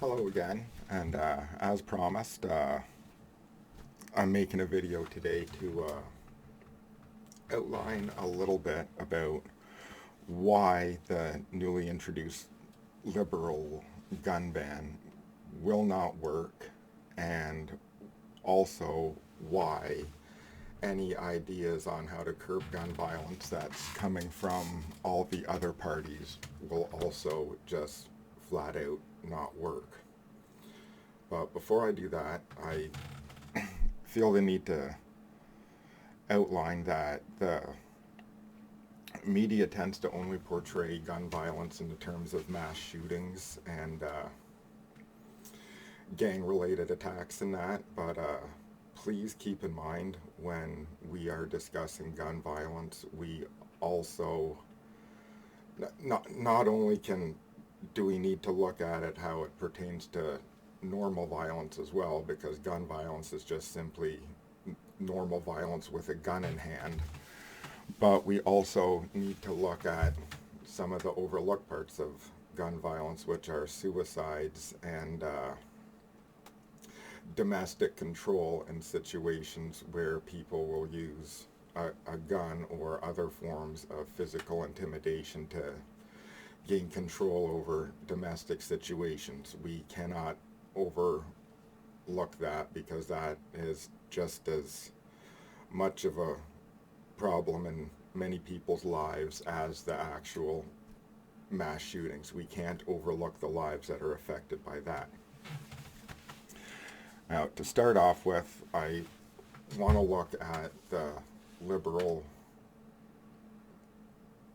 Hello again, and as promised, I'm making a video today to outline a little bit about why the newly introduced liberal gun ban will not work, and also why any ideas on how to curb gun violence that's coming from all the other parties will also just flat out not work. But before I do that, I feel the need to outline that the media tends to only portray gun violence in the terms of mass shootings and gang-related attacks and that, but please keep in mind when we are discussing gun violence, we also not only do we need to look at it how it pertains to normal violence as well, because gun violence is just simply normal violence with a gun in hand, but we also need to look at some of the overlooked parts of gun violence, which are suicides and domestic control in situations where people will use a gun or other forms of physical intimidation to gain control over domestic situations. We cannot overlook that, because that is just as much of a problem in many people's lives as the actual mass shootings. We can't overlook the lives that are affected by that. Now, to start off with, I want to look at the liberal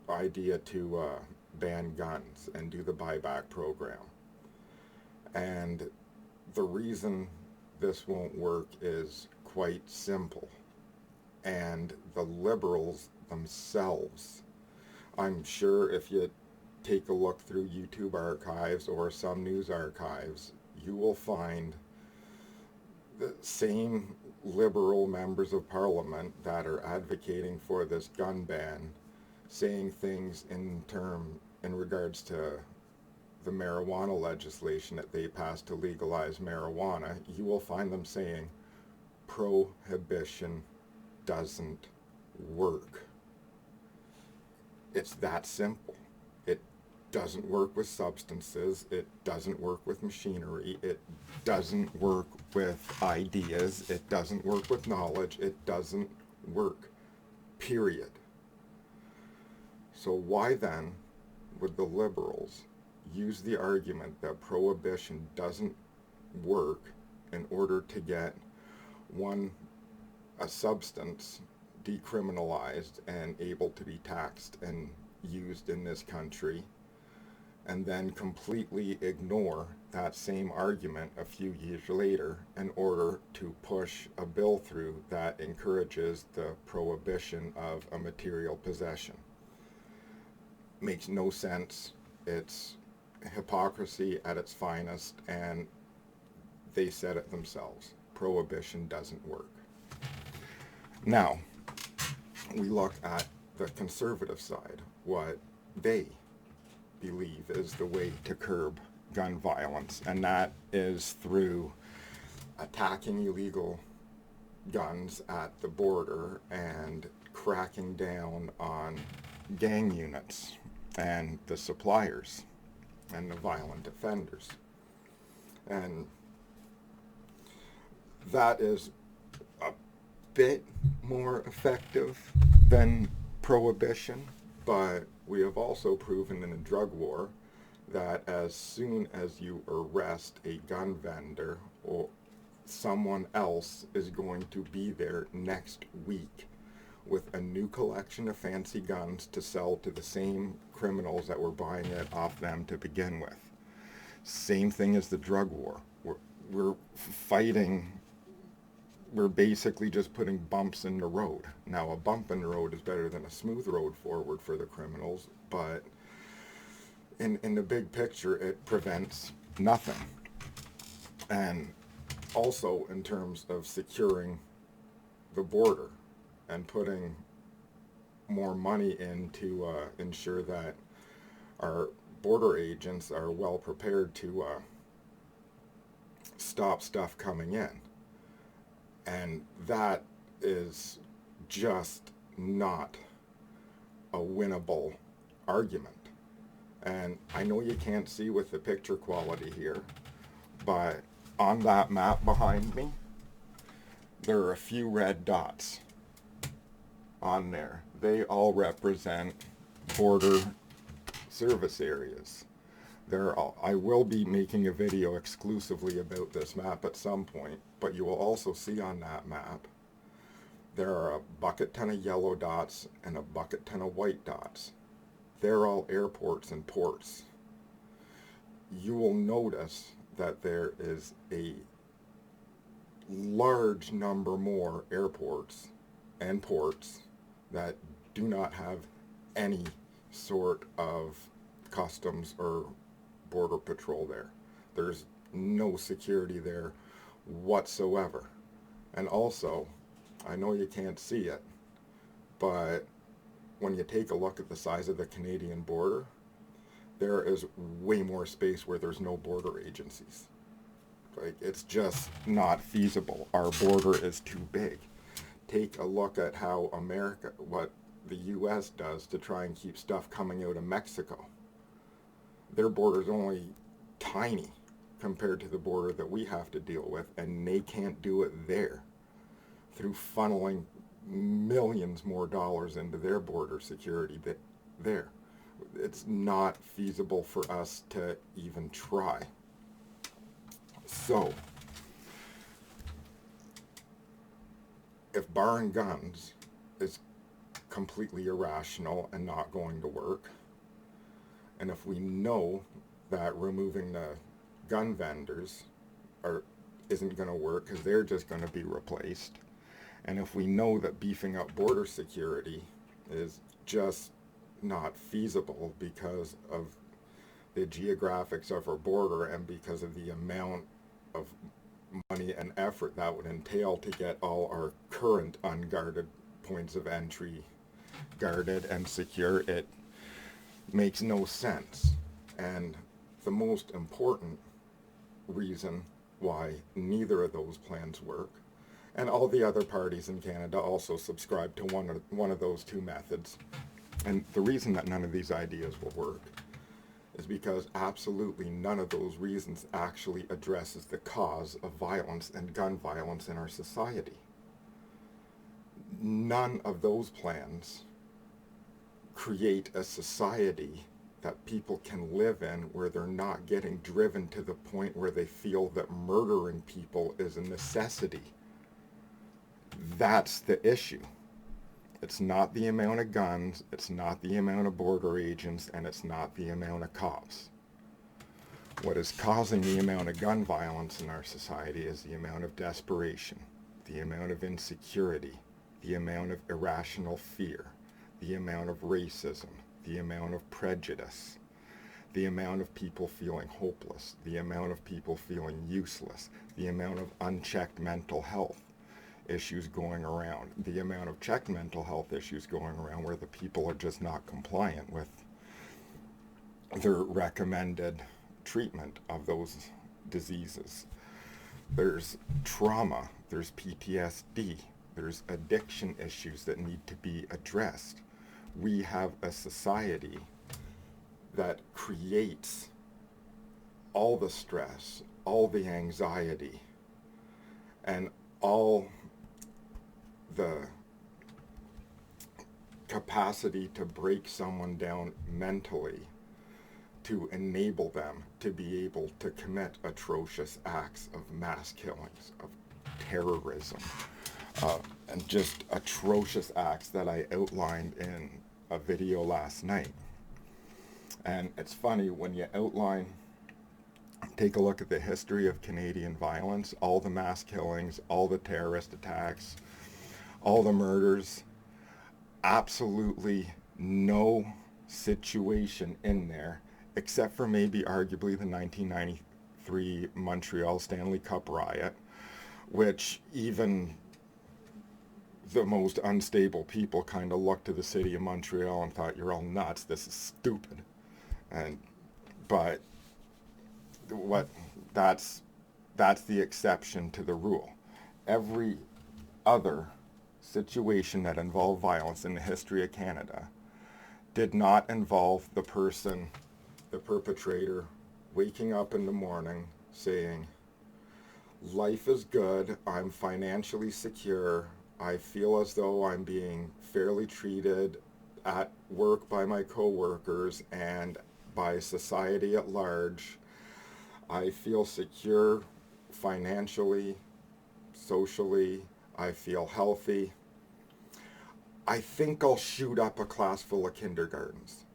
idea to ban guns and do the buyback program. And the reason this won't work is quite simple. And the liberals themselves, I'm sure if you take a look through YouTube archives or some news archives, you will find the same liberal members of parliament that are advocating for this gun ban saying things in regards to the marijuana legislation that they passed to legalize marijuana. You will find them saying prohibition doesn't work. It's that simple. It doesn't work with substances, it doesn't work with machinery, it doesn't work with ideas, it doesn't work with knowledge, it doesn't work, period. So why then would the liberals use the argument that prohibition doesn't work in order to get a substance decriminalized and able to be taxed and used in this country, and then completely ignore that same argument a few years later in order to push a bill through that encourages the prohibition of a material possession? Makes no sense. It's hypocrisy at its finest, and they said it themselves. Prohibition doesn't work. Now, we look at the conservative side, what they believe is the way to curb gun violence, and that is through attacking illegal guns at the border and cracking down on gang units and the suppliers and the violent offenders. And that is a bit more effective than prohibition, but we have also proven in a drug war that as soon as you arrest a gun vendor, or someone else is going to be there next week with a new collection of fancy guns to sell to the same criminals that were buying it off them to begin with. Same thing as the drug war. We're fighting, we're basically just putting bumps in the road. Now, a bump in the road is better than a smooth road forward for the criminals, but in the big picture, it prevents nothing. And also in terms of securing the border and putting more money in to ensure that our border agents are well prepared to stop stuff coming in. And that is just not a winnable argument. And I know you can't see with the picture quality here, but on that map behind me, there are a few red dots on there. They all represent border service areas. I will be making a video exclusively about this map at some point, but you will also see on that map there are a bucket ton of yellow dots and a bucket ton of white dots. They're all airports and ports. You will notice that there is a large number more airports and ports that do not have any sort of customs or border patrol there. There's no security there whatsoever. And also, I know you can't see it, but when you take a look at the size of the Canadian border, there is way more space where there's no border agencies. Like, it's just not feasible. Our border is too big. Take a look at how what the US does to try and keep stuff coming out of Mexico. Their border's only tiny compared to the border that we have to deal with, and they can't do it there through funneling millions more dollars into their border security there. It's not feasible for us to even try. So, if barring guns is completely irrational and not going to work, and if we know that removing the gun vendors isn't going to work because they're just going to be replaced, and if we know that beefing up border security is just not feasible because of the geographics of our border and because of the amount of money and effort that would entail to get all our current unguarded points of entry guarded and secure, it makes no sense. And the most important reason why neither of those plans work, and all the other parties in Canada also subscribe to one of those two methods, and the reason that none of these ideas will work is because absolutely none of those reasons actually addresses the cause of violence and gun violence in our society. None of those plans create a society that people can live in where they're not getting driven to the point where they feel that murdering people is a necessity. That's the issue. It's not the amount of guns, it's not the amount of border agents, and it's not the amount of cops. What is causing the amount of gun violence in our society is the amount of desperation, the amount of insecurity, the amount of irrational fear, the amount of racism, the amount of prejudice, the amount of people feeling hopeless, the amount of people feeling useless, the amount of unchecked mental health issues going around, the amount of checked mental health issues going around where the people are just not compliant with their recommended treatment of those diseases. There's trauma, there's PTSD, there's addiction issues that need to be addressed. We have a society that creates all the stress, all the anxiety, and all the capacity to break someone down mentally to enable them to be able to commit atrocious acts of mass killings, of terrorism, and just atrocious acts that I outlined in a video last night. And it's funny, when you take a look at the history of Canadian violence, all the mass killings, all the terrorist attacks, all the murders, absolutely no situation in there, except for maybe arguably the 1993 Montreal Stanley Cup riot, which even the most unstable people kind of looked to the city of Montreal and thought, you're all nuts, this is stupid. But that's that's the exception to the rule. Every other situation that involved violence in the history of Canada did not involve the person, the perpetrator, waking up in the morning saying, life is good, I'm financially secure, I feel as though I'm being fairly treated at work by my coworkers and by society at large. I feel secure financially, socially, I feel healthy. I think I'll shoot up a class full of kindergartens.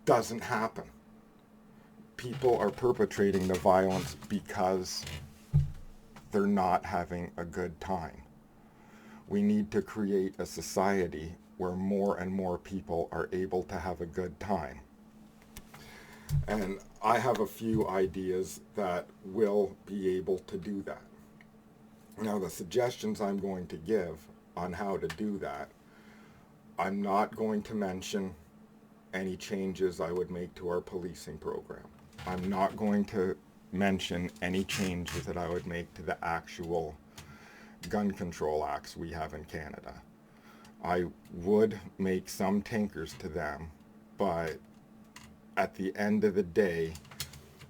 Doesn't happen. People are perpetrating the violence because they're not having a good time. We need to create a society where more and more people are able to have a good time. And I have a few ideas that will be able to do that. Now, the suggestions I'm going to give on how to do that, I'm not going to mention any changes I would make to our policing program. I'm not going to mention any changes that I would make to the actual gun control acts we have in Canada. I would make some tinkers to them, but at the end of the day,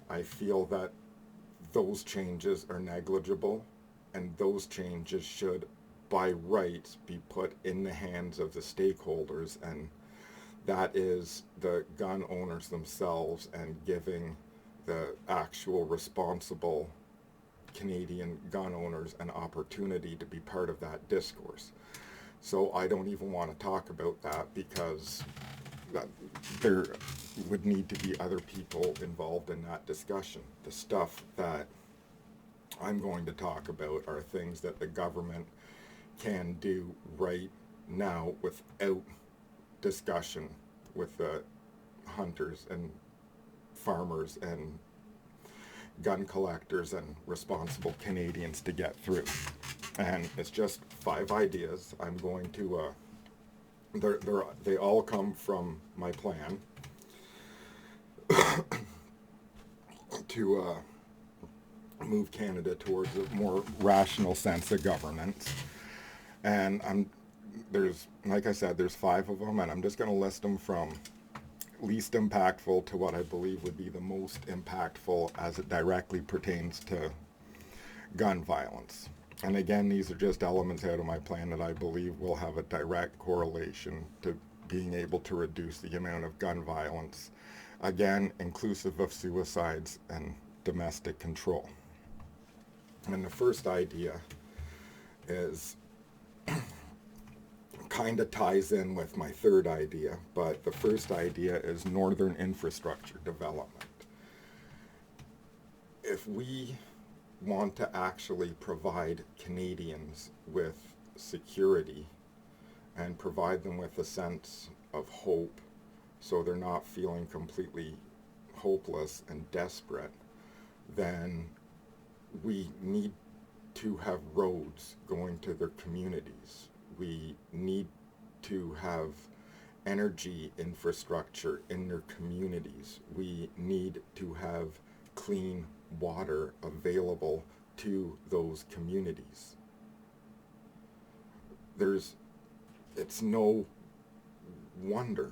I feel that those changes are negligible, and those changes should, by rights, be put in the hands of the stakeholders, and that is the gun owners themselves, and giving the actual responsible Canadian gun owners an opportunity to be part of that discourse. So I don't even want to talk about that, because there would need to be other people involved in that discussion. The stuff that I'm going to talk about are things that the government can do right now without discussion with the hunters and farmers and gun collectors and responsible Canadians to get through. And it's just 5 ideas. I'm going to, they all come from my plan to move Canada towards a more rational sense of governance. And there's, like I said, there's 5 of them, and I'm just going to list them from least impactful to what I believe would be the most impactful as it directly pertains to gun violence. And again, these are just elements out of my plan that I believe will have a direct correlation to being able to reduce the amount of gun violence, again, inclusive of suicides and domestic control. And the first idea is kind of ties in with my third idea, but the first idea is northern infrastructure development. If we want to actually provide Canadians with security and provide them with a sense of hope so they're not feeling completely hopeless and desperate, then we need to have roads going to their communities. We need to have energy infrastructure in their communities. We need to have clean water available to those communities. It's no wonder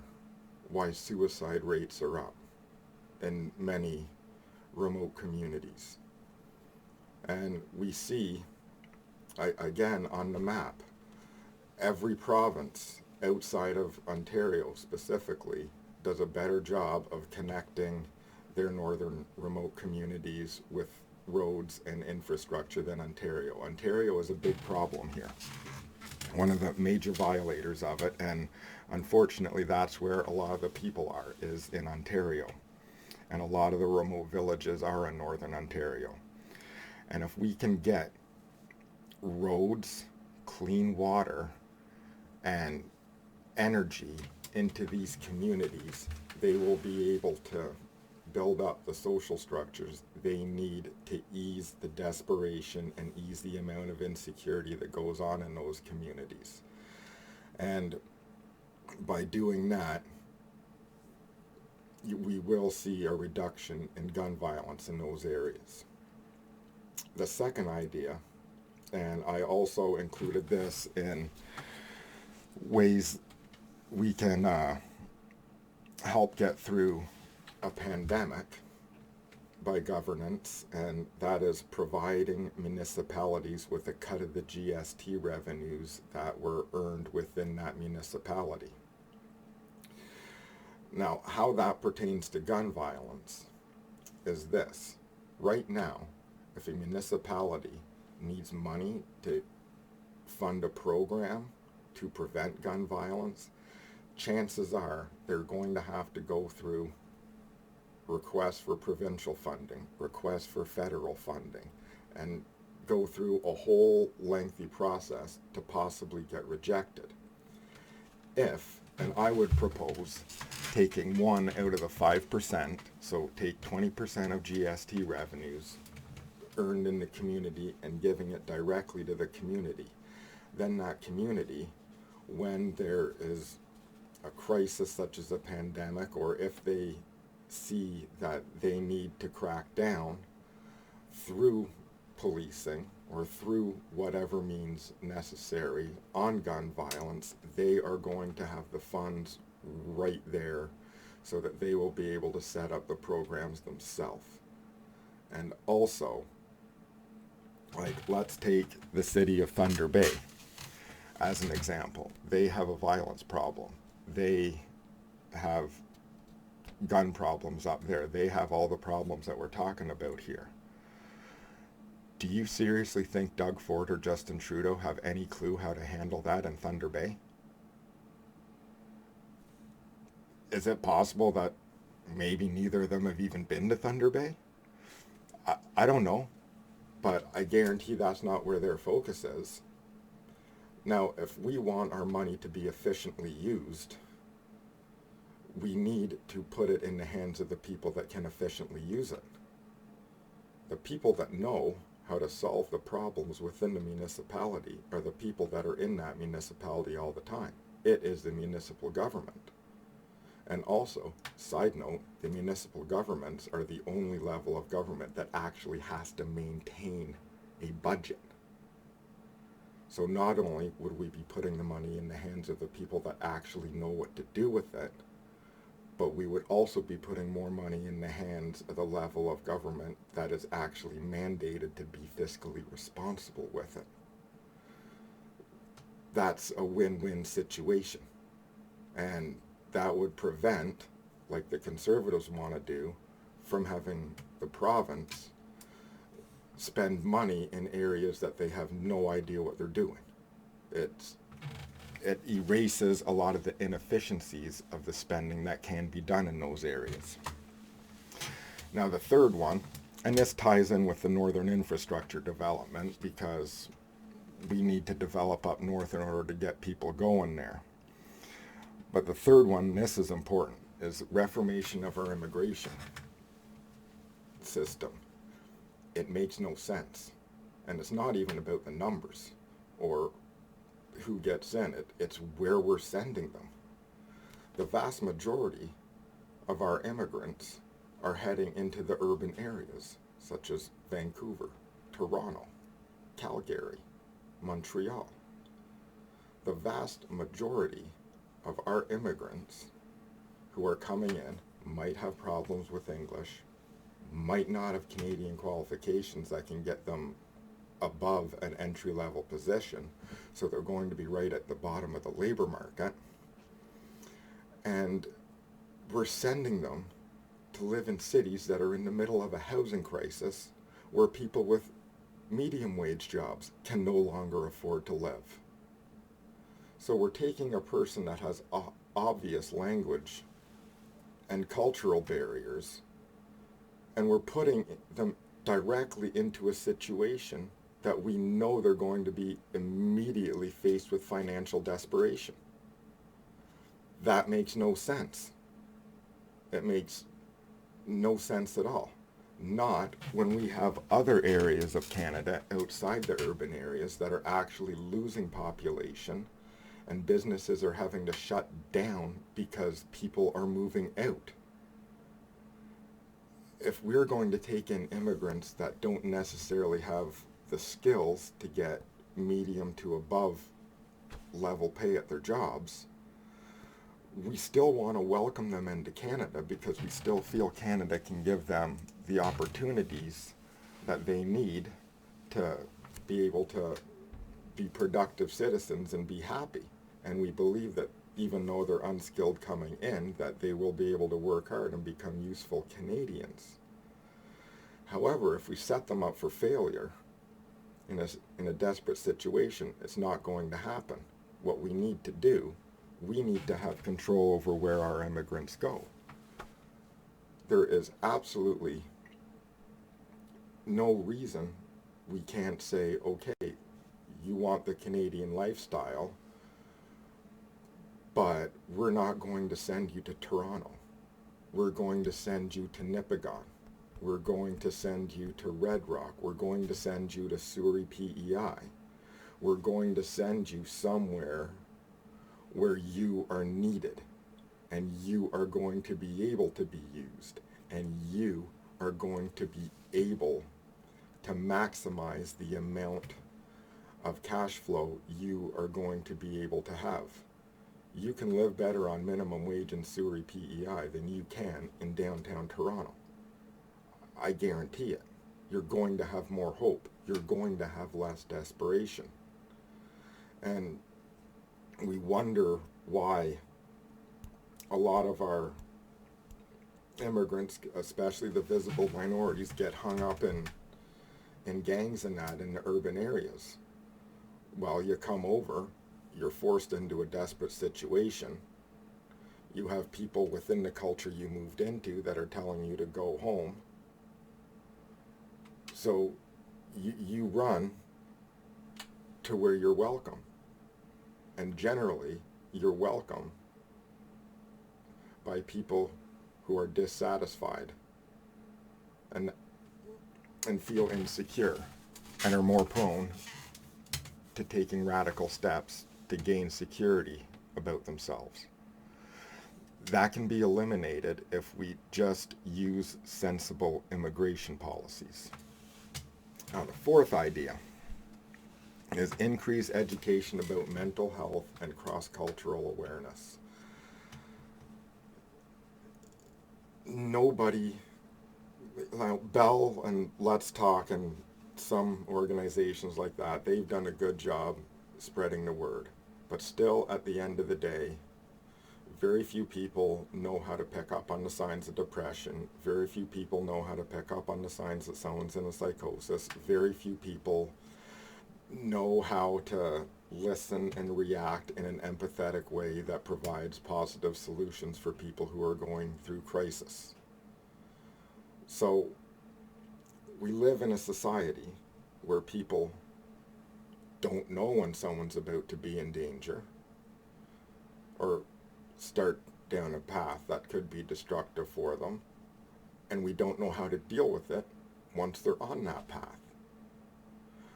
why suicide rates are up in many remote communities. And we see, again, on the map, every province outside of Ontario specifically does a better job of connecting their northern remote communities with roads and infrastructure than Ontario. Ontario is a big problem here, one of the major violators of it, and unfortunately that's where a lot of the people are, is in Ontario. And a lot of the remote villages are in northern Ontario. And if we can get roads, clean water, and energy into these communities, they will be able to build up the social structures they need to ease the desperation and ease the amount of insecurity that goes on in those communities. And by doing that, we will see a reduction in gun violence in those areas. The second idea, and I also included this in ways we can help get through a pandemic by governance, and that is providing municipalities with a cut of the GST revenues that were earned within that municipality. Now, how that pertains to gun violence is this. Right now, if a municipality needs money to fund a program to prevent gun violence, chances are they're going to have to go through requests for provincial funding, requests for federal funding, and go through a whole lengthy process to possibly get rejected. And I would propose taking one out of the 5%, so take 20% of GST revenues earned in the community and giving it directly to the community. Then that community, when there is a crisis such as a pandemic, or if they see that they need to crack down through policing or through whatever means necessary on gun violence, they are going to have the funds right there so that they will be able to set up the programs themselves. And also, like, let's take the city of Thunder Bay as an example. They have a violence problem. They have gun problems up there. They have all the problems that we're talking about here. Do you seriously think Doug Ford or Justin Trudeau have any clue how to handle that in Thunder Bay? Is it possible that maybe neither of them have even been to Thunder Bay? I don't know, but I guarantee that's not where their focus is. Now, if we want our money to be efficiently used, we need to put it in the hands of the people that can efficiently use it. The people that know how to solve the problems within the municipality are the people that are in that municipality all the time. It is the municipal government. And also, side note, the municipal governments are the only level of government that actually has to maintain a budget. So not only would we be putting the money in the hands of the people that actually know what to do with it, but we would also be putting more money in the hands of the level of government that is actually mandated to be fiscally responsible with it. That's a win-win situation. And that would prevent, like the Conservatives want to do, from having the province spend money in areas that they have no idea what they're doing. It erases a lot of the inefficiencies of the spending that can be done in those areas. Now the third one, and this ties in with the northern infrastructure development because we need to develop up north in order to get people going there. But the third one, this is important, is reformation of our immigration system. It makes no sense. And it's not even about the numbers or who gets in it. It's where we're sending them. The vast majority of our immigrants are heading into the urban areas, such as Vancouver, Toronto, Calgary, Montreal. The vast majority of our immigrants who are coming in might have problems with English, might not have Canadian qualifications that can get them above an entry-level position, so they're going to be right at the bottom of the labor market. And we're sending them to live in cities that are in the middle of a housing crisis where people with medium wage jobs can no longer afford to live. So we're taking a person that has obvious language and cultural barriers, and we're putting them directly into a situation that we know they're going to be immediately faced with financial desperation. That makes no sense. It makes no sense at all. Not when we have other areas of Canada outside the urban areas that are actually losing population and businesses are having to shut down because people are moving out. if we're going to take in immigrants that don't necessarily have the skills to get medium to above level pay at their jobs, we still want to welcome them into Canada because we still feel Canada can give them the opportunities that they need to be able to be productive citizens and be happy. And we believe that even though they're unskilled coming in, that they will be able to work hard and become useful Canadians. However, if we set them up for failure in a desperate situation, it's not going to happen. What we need to do, we need to have control over where our immigrants go. There is absolutely no reason we can't say, okay, you want the Canadian lifestyle, but we're not going to send you to Toronto. We're going to send you to Nipigon. We're going to send you to Red Rock. We're going to send you to Surrey PEI. We're going to send you somewhere where you are needed, and you are going to be able to be used, and you are going to be able to maximize the amount of cash flow you are going to be able to have. You can live better on minimum wage in Surrey PEI than you can in downtown Toronto. I guarantee it. You're going to have more hope. You're going to have less desperation. And we wonder why a lot of our immigrants, especially the visible minorities, get hung up in gangs and that in the urban areas. Well, you come over, you're forced into a desperate situation. You have people within the culture you moved into that are telling you to go home. So you run to where you're welcome. And generally, you're welcome by people who are dissatisfied and feel insecure and are more prone to taking radical steps to gain security about themselves. That can be eliminated if we just use sensible immigration policies. Now, the fourth idea is increase education about mental health and cross-cultural awareness. Nobody, Bell and Let's Talk and some organizations like that, they've done a good job spreading the word. But still, at the end of the day, very few people know how to pick up on the signs of depression. Very few people know how to pick up on the signs that someone's in a psychosis. Very few people know how to listen and react in an empathetic way that provides positive solutions for people who are going through crisis. So we live in a society where people don't know when someone's about to be in danger or start down a path that could be destructive for them, and we don't know how to deal with it once they're on that path.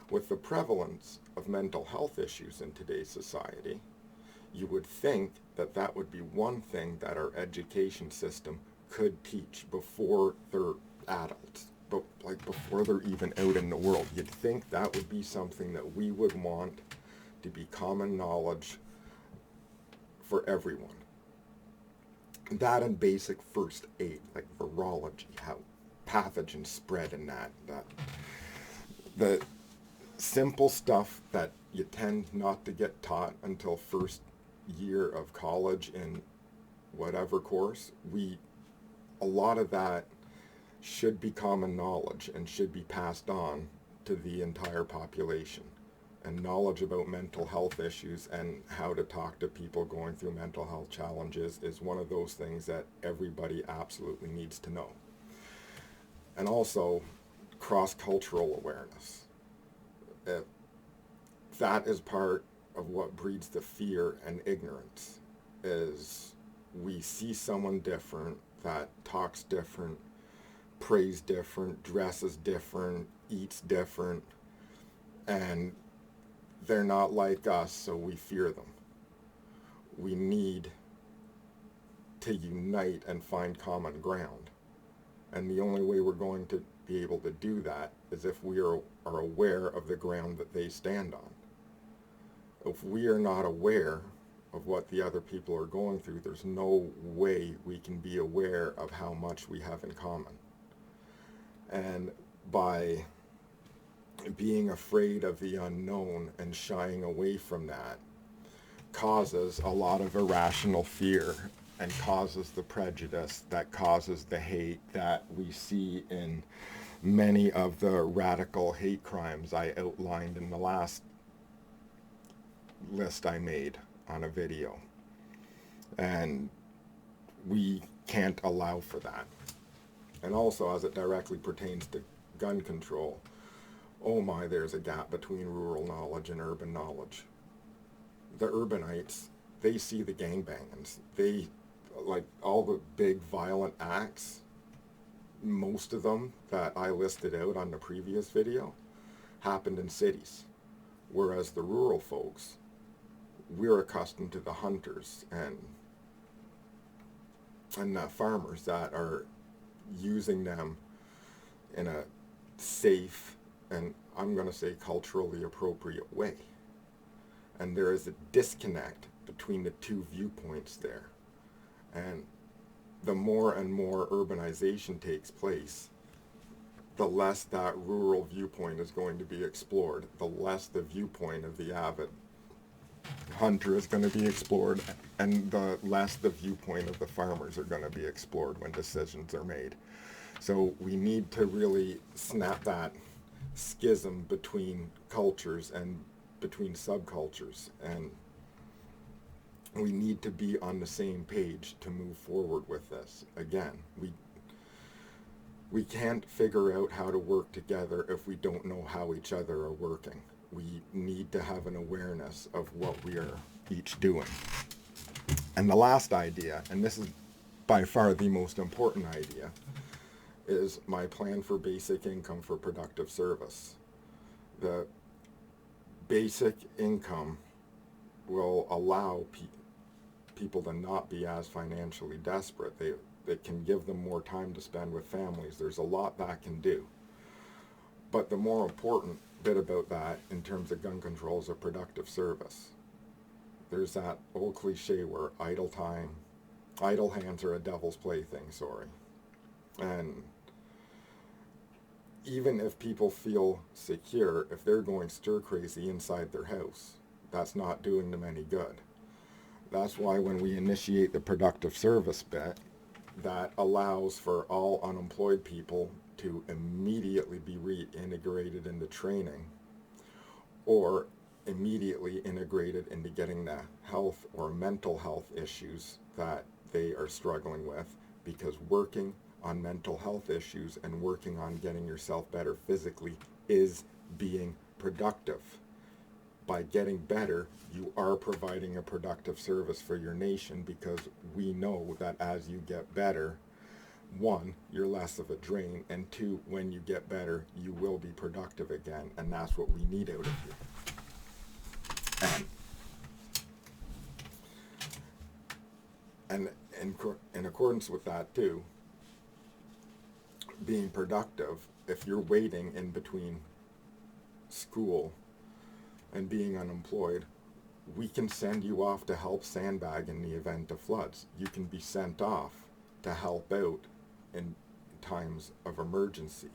With the prevalence of mental health issues in today's society, you would think that that would be one thing that our education system could teach before they're adults, but like before they're even out in the world. You'd think that would be something that we would want to be common knowledge for everyone. That and basic first aid, like virology, how pathogens spread and that. The simple stuff that you tend not to get taught until first year of college in whatever course, a lot of that should be common knowledge and should be passed on to the entire population. And knowledge about mental health issues and how to talk to people going through mental health challenges is one of those things that everybody absolutely needs to know. And also, cross-cultural awareness. That is part of what breeds the fear and ignorance, is we see someone different that talks different, prays different, dresses different, eats different, and they're not like us, so we fear them. We need to unite and find common ground. And the only way we're going to be able to do that is if we are aware of the ground that they stand on. If we are not aware of what the other people are going through, there's no way we can be aware of how much we have in common. And by being afraid of the unknown and shying away from that causes a lot of irrational fear and causes the prejudice that causes the hate that we see in many of the radical hate crimes I outlined in the last list I made on a video. And we can't allow for that. And also, as it directly pertains to gun control, oh my, there's a gap between rural knowledge and urban knowledge. The urbanites, they see the gangbangings. They, like all the big violent acts, most of them that I listed out on the previous video, happened in cities. Whereas the rural folks, we're accustomed to the hunters and the farmers that are using them in a safe and, I'm going to say, culturally appropriate way. And there is a disconnect between the two viewpoints there. And the more and more urbanization takes place, the less that rural viewpoint is going to be explored, the less the viewpoint of the avid hunter is going to be explored, and the less the viewpoint of the farmers are going to be explored when decisions are made. So we need to really snap that schism between cultures and between subcultures, and we need to be on the same page to move forward with this. Again, we can't figure out how to work together if we don't know how each other are working. We need to have an awareness of what we are each doing. And the last idea, and this is by far the most important idea, is my plan for basic income for productive service. The basic income will allow people to not be as financially desperate. It can give them more time to spend with families. There's a lot that can do. But the more important bit about that in terms of gun control is a productive service. There's that old cliche where idle hands are a devil's plaything, And even if people feel secure, if they're going stir crazy inside their house, that's not doing them any good. That's why when we initiate the productive service bit, that allows for all unemployed people to immediately be reintegrated into training or immediately integrated into getting the health or mental health issues that they are struggling with, because working on mental health issues and working on getting yourself better physically is being productive. By getting better, you are providing a productive service for your nation, because we know that as you get better, one, you're less of a drain, and two, when you get better, you will be productive again, and that's what we need out of you. And in accordance with that too, being productive, if you're waiting in between school and being unemployed, we can send you off to help sandbag in the event of floods. You can be sent off to help out in times of emergency.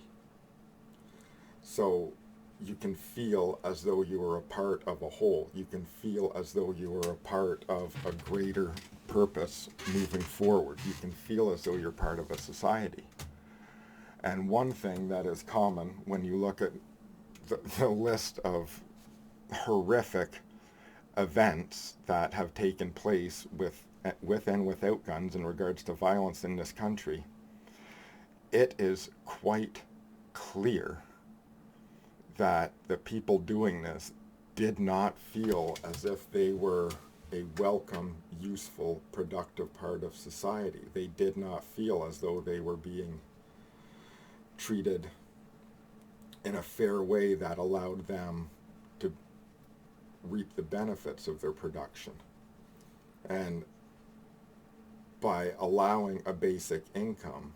So you can feel as though you are a part of a whole. You can feel as though you are a part of a greater purpose moving forward. You can feel as though you're part of a society. And one thing that is common when you look at the list of horrific events that have taken place with and without guns in regards to violence in this country, it is quite clear that the people doing this did not feel as if they were a welcome, useful, productive part of society. They did not feel as though they were being treated in a fair way that allowed them to reap the benefits of their production. And by allowing a basic income,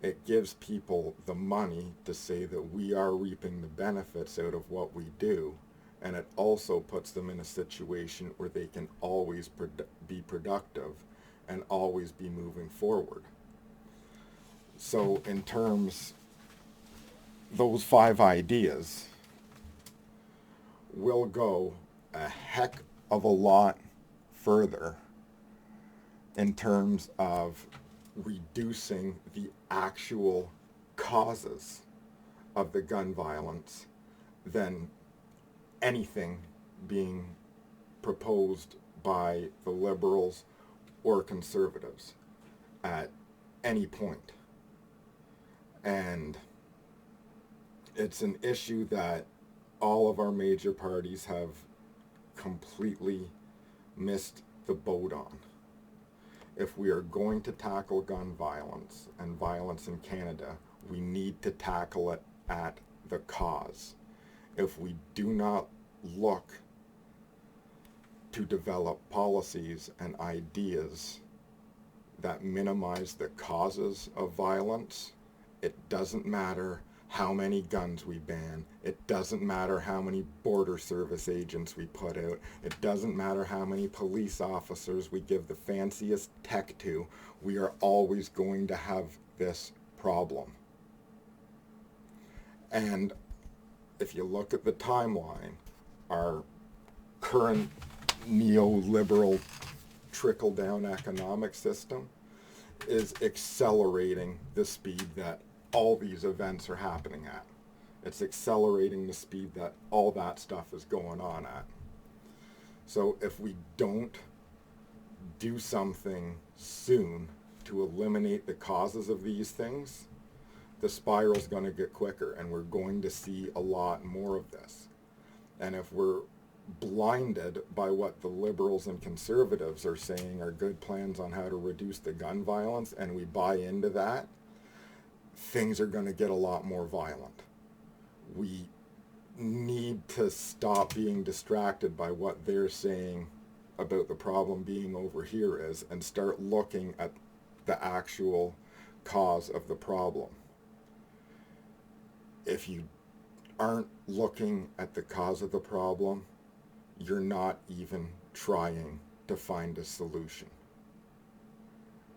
It gives people the money to say that we are reaping the benefits out of what we do, and it also puts them in a situation where they can always be productive and always be moving forward. So in terms, those 5 ideas will go a heck of a lot further in terms of reducing the actual causes of the gun violence than anything being proposed by the liberals or conservatives at any point. And it's an issue that all of our major parties have completely missed the boat on. If we are going to tackle gun violence and violence in Canada, we need to tackle it at the cause. If we do not look to develop policies and ideas that minimize the causes of violence, it doesn't matter how many guns we ban. It doesn't matter how many border service agents we put out. It doesn't matter how many police officers we give the fanciest tech to. We are always going to have this problem. And if you look at the timeline, our current neoliberal trickle-down economic system is accelerating the speed that all these events are happening at. It's accelerating the speed that all that stuff is going on at. So if we don't do something soon to eliminate the causes of these things, the spiral's going to get quicker, and we're going to see a lot more of this. And if we're blinded by what the liberals and conservatives are saying are good plans on how to reduce the gun violence, and we buy into that, things are going to get a lot more violent. We need to stop being distracted by what they're saying about the problem being over here is, and start looking at the actual cause of the problem. If you aren't looking at the cause of the problem, you're not even trying to find a solution.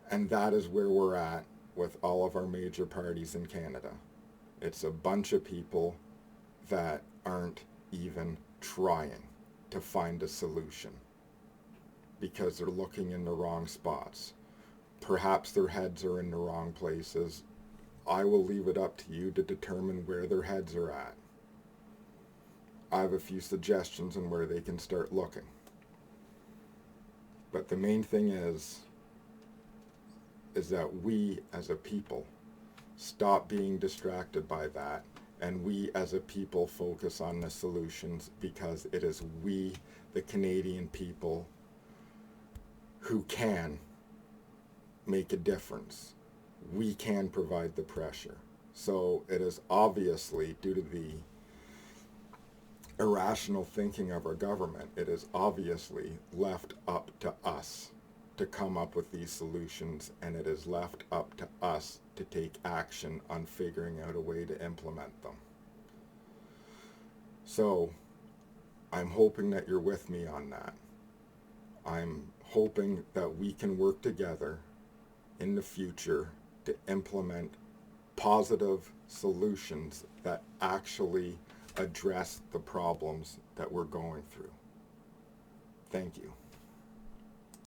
And that is where we're at with all of our major parties in Canada. It's a bunch of people that aren't even trying to find a solution because they're looking in the wrong spots. Perhaps their heads are in the wrong places. I will leave it up to you to determine where their heads are at. I have a few suggestions on where they can start looking. But the main thing is that we as a people stop being distracted by that, and we as a people focus on the solutions, because it is we, the Canadian people, who can make a difference. We can provide the pressure. So it is obviously, due to the irrational thinking of our government, it is obviously left up to us to come up with these solutions, and it is left up to us to take action on figuring out a way to implement them. So I'm hoping that you're with me on that. I'm hoping that we can work together in the future to implement positive solutions that actually address the problems that we're going through. Thank you.